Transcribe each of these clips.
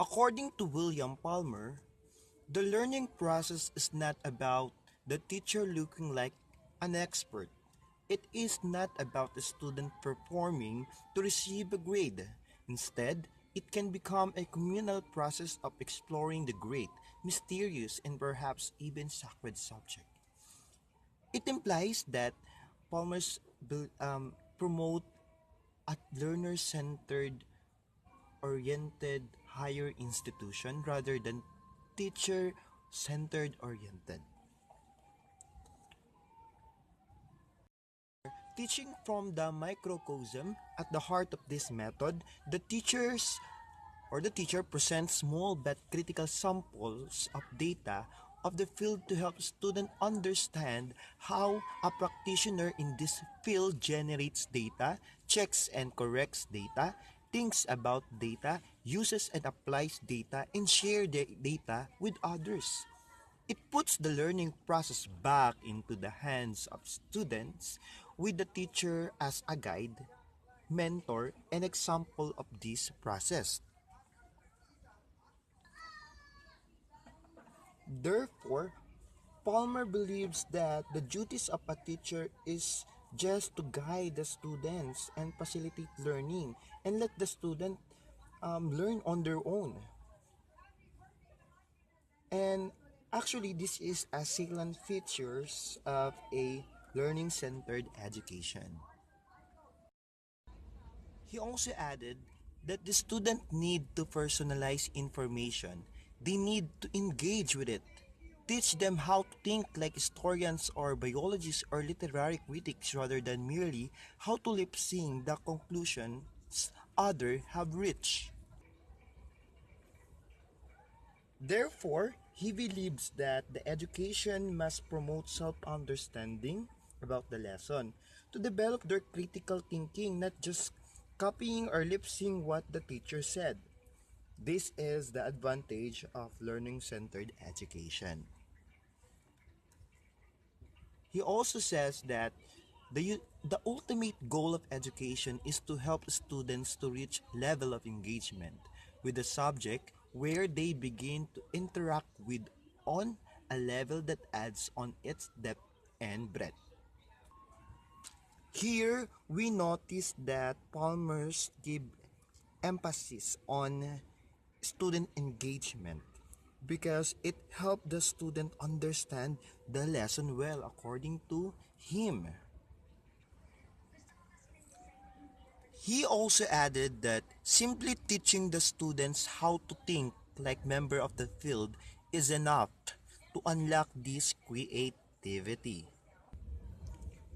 According to William Palmer, the learning process is not about the teacher looking like an expert. It is not about the student performing to receive a grade. Instead, it can become a communal process of exploring the great, mysterious, and perhaps even sacred subject. It implies that Palmer's promote a learner-centered, oriented higher institution rather than teacher-centered oriented. Teaching from the microcosm at the heart of this method, the teacher presents small but critical samples of data of the field to help students understand how a practitioner in this field generates data, checks and corrects data, thinks about data, uses and applies data, and share the data with others. It puts the learning process back into the hands of students with the teacher as a guide, mentor, and example of this process. Therefore, Palmer believes that the duties of a teacher is just to guide the students and facilitate learning and let the student learn on their own. And actually, this is a salient features of a learning-centered education. He also added that the student need to personalize information. They need to engage with it. Teach them how to think like historians or biologists or literary critics rather than merely how to lip sync the conclusions others have reached. Therefore, he believes that the education must promote self-understanding about the lesson to develop their critical thinking, not just copying or lip-syncing what the teacher said. This is the advantage of learning-centered education. He also says that the ultimate goal of education is to help students to reach level of engagement with the subject where they begin to interact with on a level that adds on its depth and breadth. Here, we notice that Palmer's give emphasis on student engagement because it helped the student understand the lesson well according to him. He also added that simply teaching the students how to think like member of the field is enough to unlock this creativity.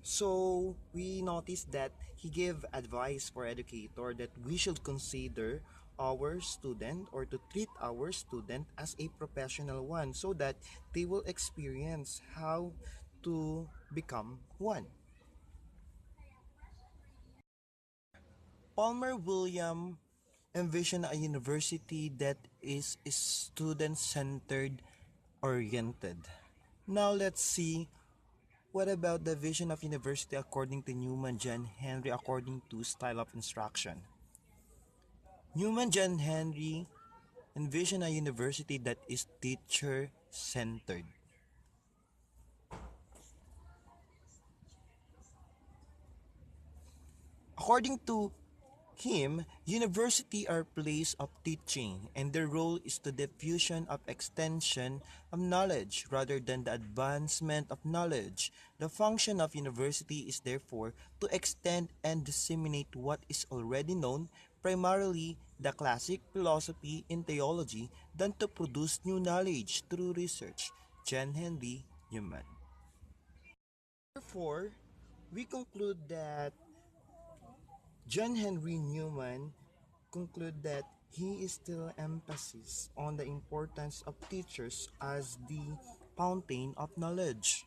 So we noticed that he gave advice for educator that we should consider our student or to treat our student as a professional one so that they will experience how to become one. Palmer William envisioned a university that is student-centered oriented. Now let's see what about the vision of university according to Newman John Henry according to style of instruction. Newman John Henry envisioned a university that is teacher-centered. According to him, university are place of teaching and their role is the diffusion of extension of knowledge rather than the advancement of knowledge. The function of university is therefore to extend and disseminate what is already known, primarily the classic philosophy and theology, than to produce new knowledge through research. John Henry Newman. Therefore, we conclude that John Henry Newman conclude that he is still emphasis on the importance of teachers as the fountain of knowledge.